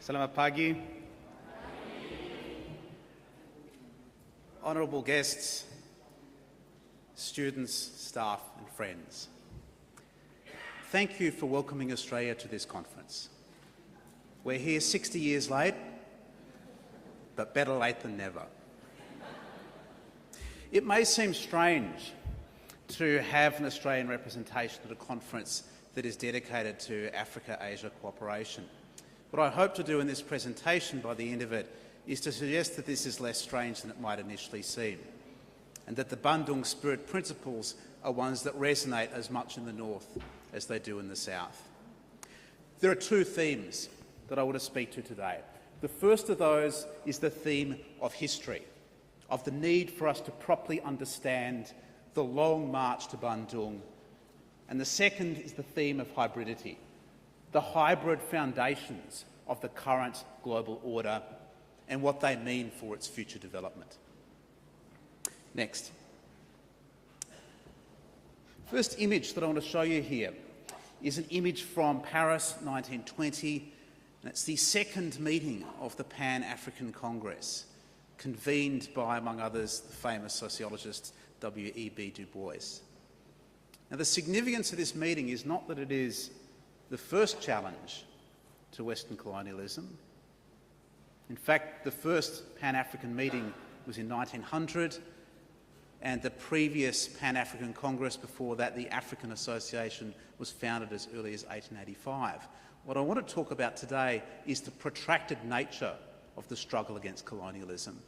Selamat pagi. Honourable guests, students, staff and friends. Thank you for welcoming Australia to this conference. We're here 60 years late, but better late than never. It may seem strange to have an Australian representation at a conference that is dedicated to Africa-Asia cooperation. What I hope to do in this presentation by the end of it is to suggest that this is less strange than it might initially seem, and that the Bandung spirit principles are ones that resonate as much in the north as they do in the south. There are two themes that I want to speak to today. The first of those is the theme of history, of the need for us to properly understand the long march to Bandung, and the second is the theme of hybridity, the hybrid foundations of the current global order and what they mean for its future development. Next. First image that I want to show you here is an image from Paris 1920, and it's the second meeting of the Pan-African Congress, convened by, among others, the famous sociologist W.E.B. Du Bois. Now, the significance of this meeting is not that it is the first challenge to Western colonialism. In fact, the first Pan-African meeting was in 1900, and the previous Pan-African Congress before that, the African Association, was founded as early as 1885. What I want to talk about today is the protracted nature of the struggle against colonialism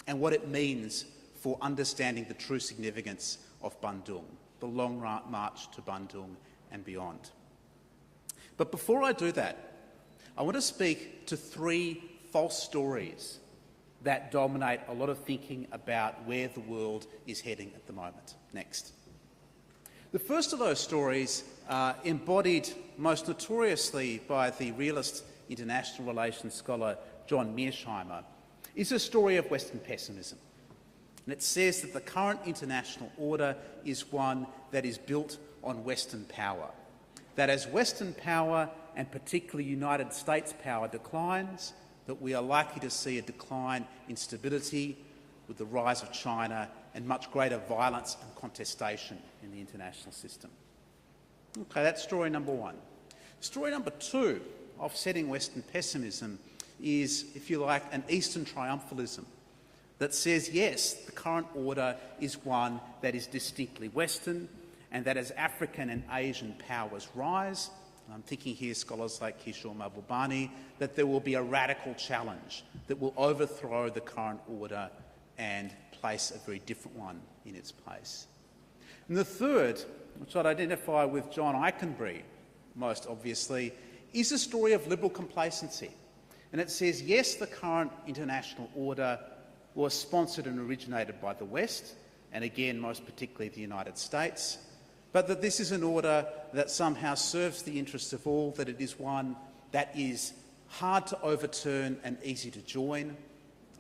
and what it means for understanding the true significance of Bandung, the long march to Bandung and beyond. But before I do that, I want to speak to three false stories that dominate a lot of thinking about where the world is heading at the moment. Next. The first of those stories, embodied most notoriously by the realist international relations scholar John Mearsheimer, is a story of Western pessimism. And it says that the current international order is one that is built on Western power. That as Western power, and particularly United States power, declines, that we are likely to see a decline in stability with the rise of China and much greater violence and contestation in the international system. Okay, that's story number one. Story number two, offsetting Western pessimism, is, if you like, an Eastern triumphalism that says, yes, the current order is one that is distinctly Western, and that as African and Asian powers rise, and I'm thinking here scholars like Kishore Mahbubani, that there will be a radical challenge that will overthrow the current order and place a very different one in its place. And the third, which I'd identify with John Eikenberry most obviously, is a story of liberal complacency. And it says, yes, the current international order was sponsored and originated by the West, and again, most particularly the United States, but that this is an order that somehow serves the interests of all, that it is one that is hard to overturn and easy to join,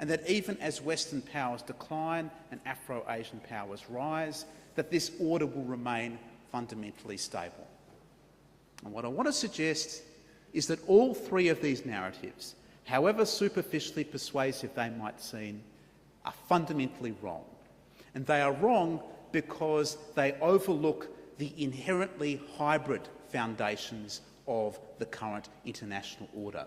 and that even as Western powers decline and Afro-Asian powers rise, that this order will remain fundamentally stable. And what I want to suggest is that all three of these narratives, however superficially persuasive they might seem, are fundamentally wrong. And they are wrong because they overlook the inherently hybrid foundations of the current international order.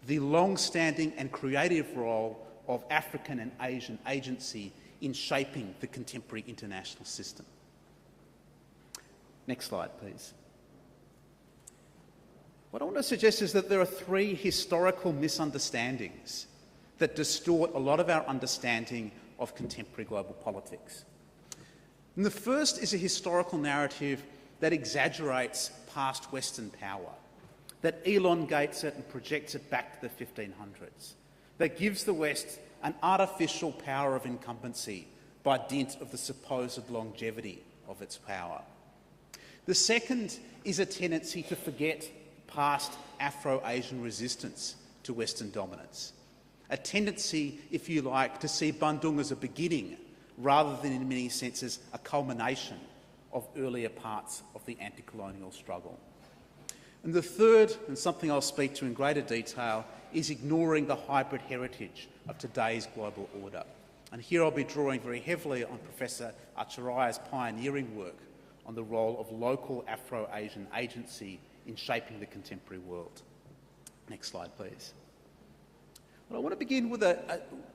The long-standing and creative role of African and Asian agency in shaping the contemporary international system. Next slide, please. What I want to suggest is that there are three historical misunderstandings that distort a lot of our understanding of contemporary global politics. And the first is a historical narrative that exaggerates past Western power, that elongates it and projects it back to the 1500s, that gives the West an artificial power of incumbency by dint of the supposed longevity of its power. The second is a tendency to forget past Afro-Asian resistance to Western dominance, a tendency, if you like, to see Bandung as a beginning rather than in many senses a culmination of earlier parts of the anti-colonial struggle. And the third, and something I'll speak to in greater detail, is ignoring the hybrid heritage of today's global order. And here I'll be drawing very heavily on Professor Acharya's pioneering work on the role of local Afro-Asian agency in shaping the contemporary world. Next slide, please. Well, I want to begin with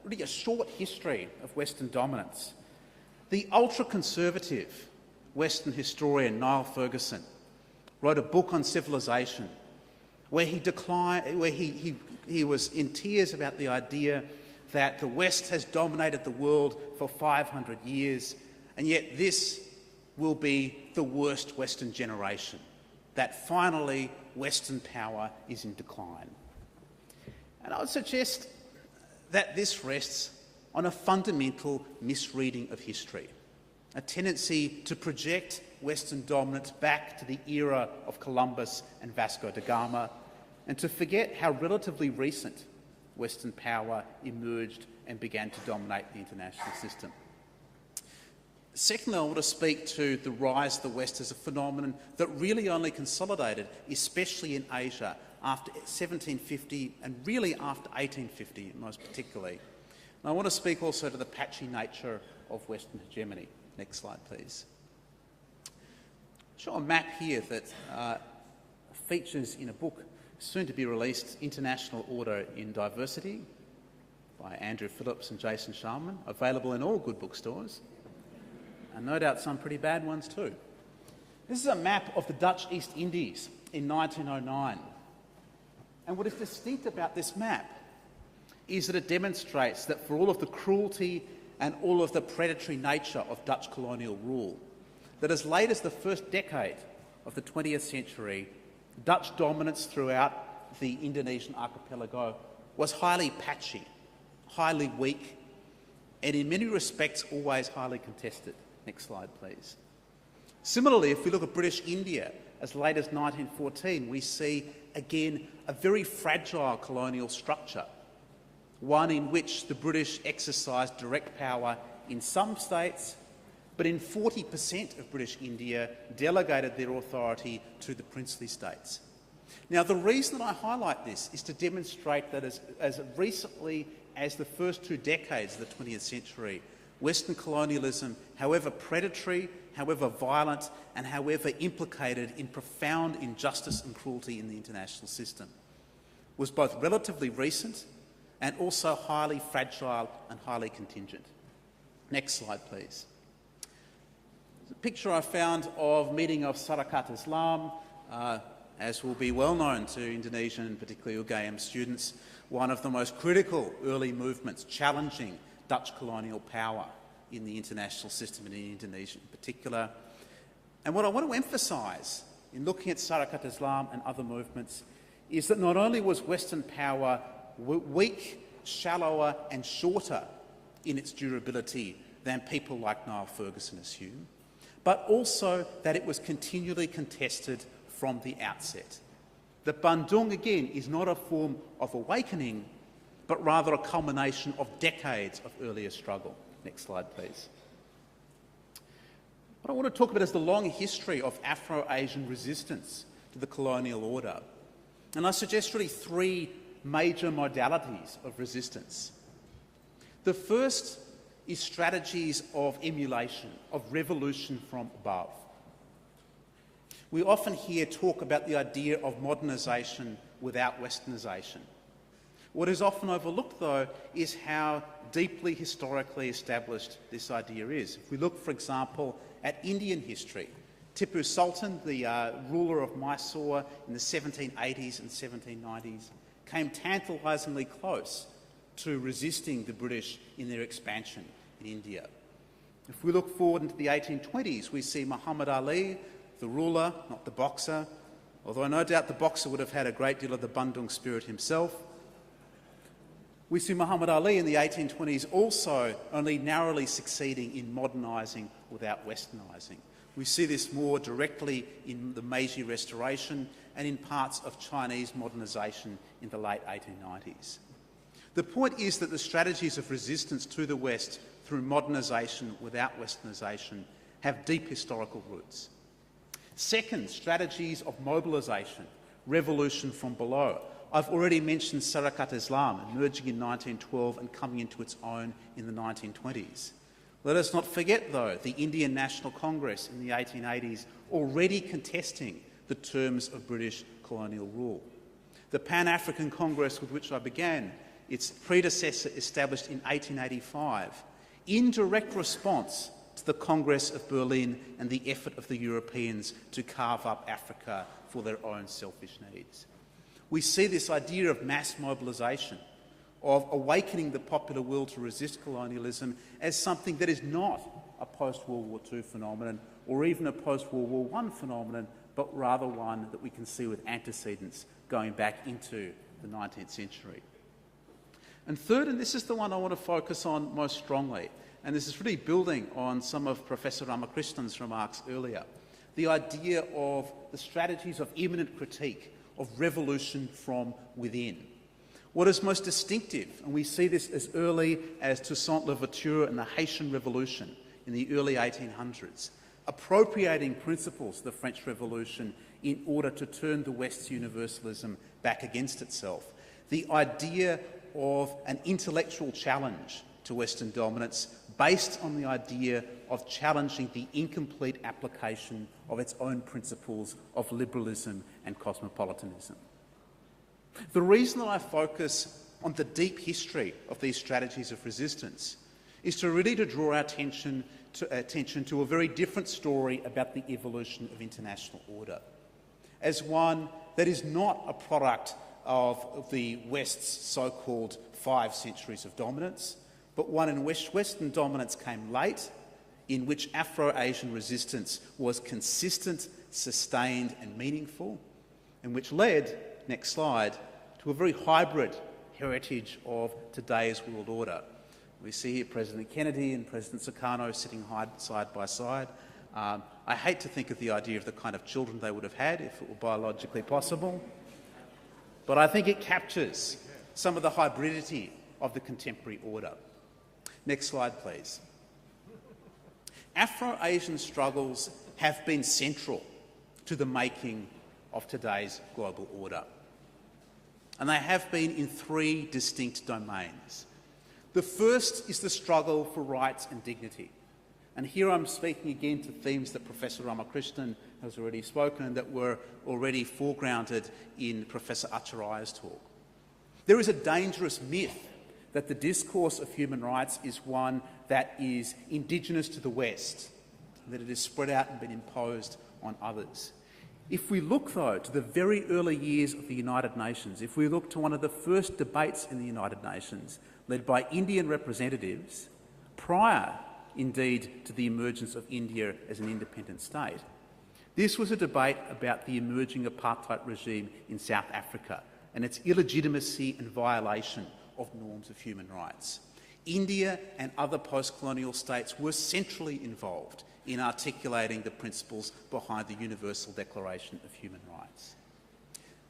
really a short history of Western dominance. The ultra-conservative Western historian Niall Ferguson wrote a book on civilization where he was in tears about the idea that the West has dominated the world for 500 years, and yet this will be the worst Western generation, that finally Western power is in decline. And I would suggest that this rests on a fundamental misreading of history, a tendency to project Western dominance back to the era of Columbus and Vasco da Gama, and to forget how relatively recent Western power emerged and began to dominate the international system. Secondly, I want to speak to the rise of the West as a phenomenon that really only consolidated, especially in Asia, after 1750 and really after 1850, most particularly. And I want to speak also to the patchy nature of Western hegemony. Next slide, please. I'll show a map here that features in a book soon to be released, International Order in Diversity, by Andrew Phillips and Jason Sharman, available in all good bookstores, and no doubt some pretty bad ones too. This is a map of the Dutch East Indies in 1909. And what is distinct about this map is that it demonstrates that for all of the cruelty and all of the predatory nature of Dutch colonial rule, that as late as the first decade of the 20th century, Dutch dominance throughout the Indonesian archipelago was highly patchy, highly weak, and in many respects always highly contested. Next slide, please. Similarly, if we look at British India as late as 1914, we see again a very fragile colonial structure, one in which the British exercised direct power in some states, but in 40% of British India delegated their authority to the princely states. Now, the reason that I highlight this is to demonstrate that as recently as the first 2 decades of the 20th century, Western colonialism, however predatory, however violent, and however implicated in profound injustice and cruelty in the international system, was both relatively recent and also highly fragile and highly contingent. Next slide, please. There's a picture I found of meeting of Sarekat Islam, as will be well known to Indonesian and particularly UGM students, one of the most critical early movements challenging Dutch colonial power in the international system and in Indonesia in particular. And what I want to emphasise in looking at Sarekat Islam and other movements is that not only was Western power weak, shallower and shorter in its durability than people like Niall Ferguson assume, but also that it was continually contested from the outset. That Bandung, again, is not a form of awakening, but rather a culmination of decades of earlier struggle. Next slide, please. What I want to talk about is the long history of Afro-Asian resistance to the colonial order. And I suggest really 3 major modalities of resistance. The first is strategies of emulation, of revolution from above. We often hear talk about the idea of modernisation without westernisation. What is often overlooked, though, is how deeply historically established this idea is. If we look, for example, at Indian history, Tipu Sultan, the ruler of Mysore in the 1780s and 1790s, came tantalisingly close to resisting the British in their expansion in India. If we look forward into the 1820s, we see Muhammad Ali, the ruler, not the boxer, although no doubt the boxer would have had a great deal of the Bandung spirit himself. We see Muhammad Ali in the 1820s also only narrowly succeeding in modernising without westernising. We see this more directly in the Meiji Restoration and in parts of Chinese modernisation in the late 1890s. The point is that the strategies of resistance to the West through modernisation without westernisation have deep historical roots. Second, strategies of mobilisation revolution from below. I've already mentioned Sarakat Islam emerging in 1912 and coming into its own in the 1920s. Let us not forget, though, the Indian National Congress in the 1880s already contesting the terms of British colonial rule. The Pan-African Congress with which I began, its predecessor established in 1885, in direct response to the Congress of Berlin and the effort of the Europeans to carve up Africa for their own selfish needs. We see this idea of mass mobilisation, of awakening the popular will to resist colonialism as something that is not a post-World War II phenomenon or even a post-World War I phenomenon, but rather one that we can see with antecedents going back into the 19th century. And third, and this is the one I want to focus on most strongly, and this is really building on some of Professor Ramakrishnan's remarks earlier, the idea of the strategies of immanent critique, of revolution from within. What is most distinctive, and we see this as early as Toussaint Louverture and the Haitian Revolution in the early 1800s, appropriating principles of the French Revolution in order to turn the West's universalism back against itself. The idea of an intellectual challenge to Western dominance based on the idea of challenging the incomplete application of its own principles of liberalism and cosmopolitanism. The reason that I focus on the deep history of these strategies of resistance is to really draw our attention to a very different story about the evolution of international order, as one that is not a product of the West's so-called 5 centuries of dominance, but one in which Western dominance came late, in which Afro-Asian resistance was consistent, sustained and meaningful, and which led, next slide, to a very hybrid heritage of today's world order. We see here President Kennedy and President Sukarno sitting side by side. I hate to think of the idea of the kind of children they would have had if it were biologically possible, but I think it captures some of the hybridity of the contemporary order. Next slide, please. Afro-Asian struggles have been central to the making of today's global order, and they have been in 3 distinct domains. The first is the struggle for rights and dignity. And here I'm speaking again to themes that Professor Ramakrishnan has already spoken and that were already foregrounded in Professor Acharya's talk. There is a dangerous myth that the discourse of human rights is one that is indigenous to the West, that it is spread out and been imposed on others. If we look, though, to the very early years of the United Nations, if we look to one of the first debates in the United Nations, led by Indian representatives, prior, indeed, to the emergence of India as an independent state, this was a debate about the emerging apartheid regime in South Africa and its illegitimacy and violation of norms of human rights. India and other post-colonial states were centrally involved in articulating the principles behind the Universal Declaration of Human Rights.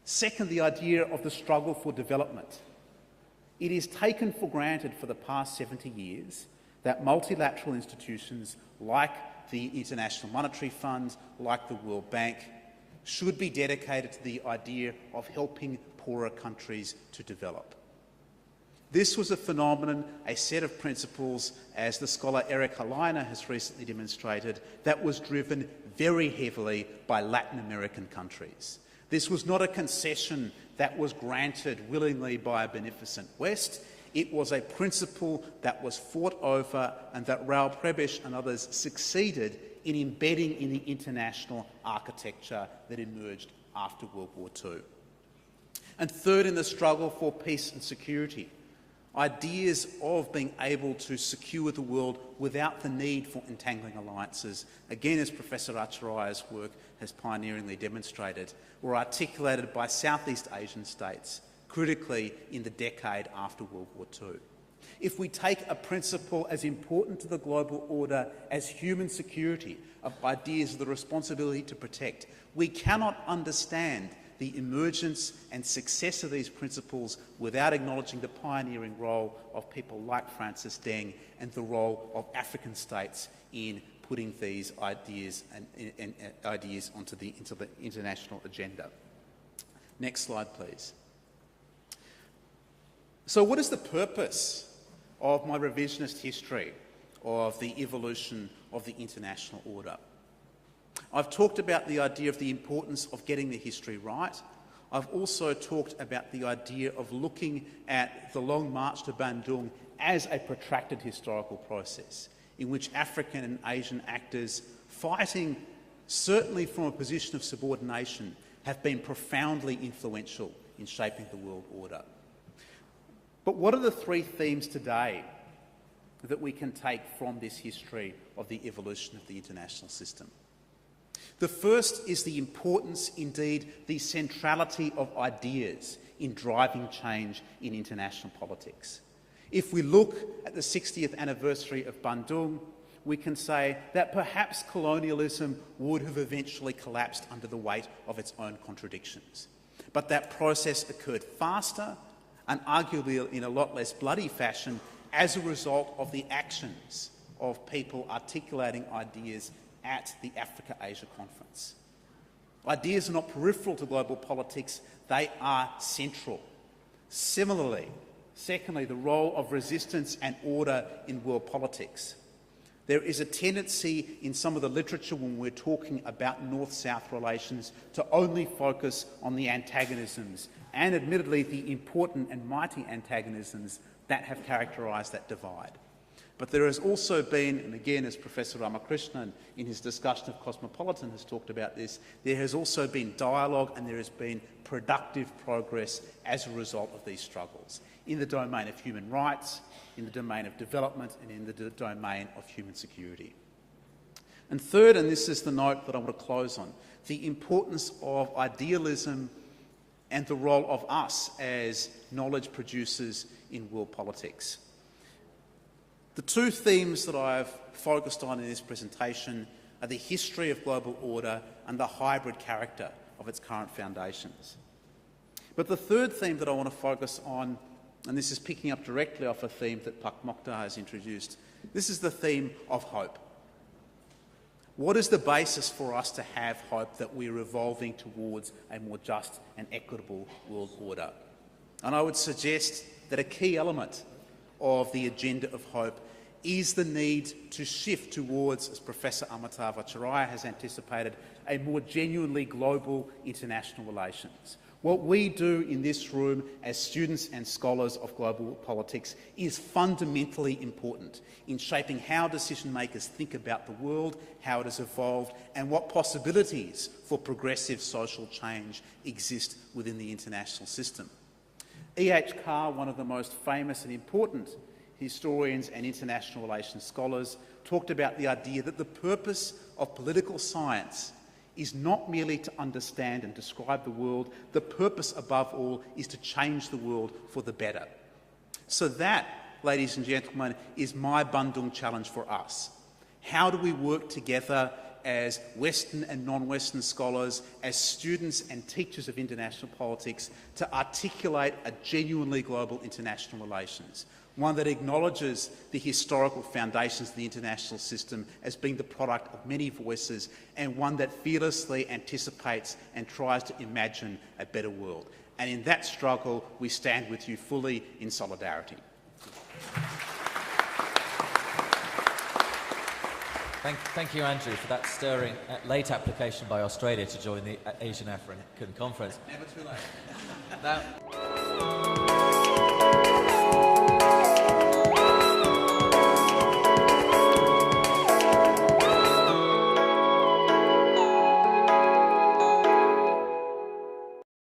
Second, the idea of the struggle for development. It is taken for granted for the past 70 years that multilateral institutions like the International Monetary Fund, like the World Bank, should be dedicated to the idea of helping poorer countries to develop. This was a phenomenon, a set of principles, as the scholar Eric Heliner has recently demonstrated, that was driven very heavily by Latin American countries. This was not a concession that was granted willingly by a beneficent West. It was a principle that was fought over and that Raul Prebisch and others succeeded in embedding in the international architecture that emerged after World War II. And third, in the struggle for peace and security, ideas of being able to secure the world without the need for entangling alliances, again as Professor Acharya's work has pioneeringly demonstrated, were articulated by Southeast Asian states, critically in the decade after World War II. If we take a principle as important to the global order as human security, of ideas of the responsibility to protect, we cannot understand the emergence and success of these principles without acknowledging the pioneering role of people like Francis Deng and the role of African states in putting these ideas and ideas into the international agenda. Next slide, please. So what is the purpose of my revisionist history of the evolution of the international order? I've talked about the idea of the importance of getting the history right. I've also talked about the idea of looking at the Long March to Bandung as a protracted historical process in which African and Asian actors fighting, certainly from a position of subordination, have been profoundly influential in shaping the world order. But what are the three themes today that we can take from this history of the evolution of the international system? The first is the importance, indeed, the centrality of ideas in driving change in international politics. If we look at the 60th anniversary of Bandung, we can say that perhaps colonialism would have eventually collapsed under the weight of its own contradictions. But that process occurred faster and arguably in a lot less bloody fashion as a result of the actions of people articulating ideas at the Africa-Asia Conference. Ideas are not peripheral to global politics, they are central. Similarly, secondly, the role of resistance and order in world politics. There is a tendency in some of the literature when we're talking about North-South relations to only focus on the antagonisms and, admittedly, the important and mighty antagonisms that have characterised that divide. But there has also been, and again as Professor Ramakrishnan in his discussion of Cosmopolitan has talked about this, there has also been dialogue and there has been productive progress as a result of these struggles in the domain of human rights, in the domain of development and in the domain of human security. And third, and this is the note that I want to close on, the importance of idealism and the role of us as knowledge producers in world politics. The two themes that I've focused on in this presentation are the history of global order and the hybrid character of its current foundations. But the third theme that I want to focus on, and this is picking up directly off a theme that Pak Mokhtar has introduced, this is the theme of hope. What is the basis for us to have hope that we're evolving towards a more just and equitable world order? And I would suggest that a key element of the agenda of hope is the need to shift towards, as Professor Amitav Acharya has anticipated, a more genuinely global international relations. What we do in this room as students and scholars of global politics is fundamentally important in shaping how decision makers think about the world, how it has evolved, and what possibilities for progressive social change exist within the international system. E.H. Carr, one of the most famous and important historians and international relations scholars, talked about the idea that the purpose of political science is not merely to understand and describe the world. The purpose, above all, is to change the world for the better. So that, ladies and gentlemen, is my Bandung challenge for us. How do we work together as Western and non-Western scholars, as students and teachers of international politics, to articulate a genuinely global international relations, one that acknowledges the historical foundations of the international system as being the product of many voices, and one that fearlessly anticipates and tries to imagine a better world. And in that struggle, we stand with you fully in solidarity. Thank you, Andrew, for that stirring late application by Australia to join the Asian African Conference. Never too late. Now,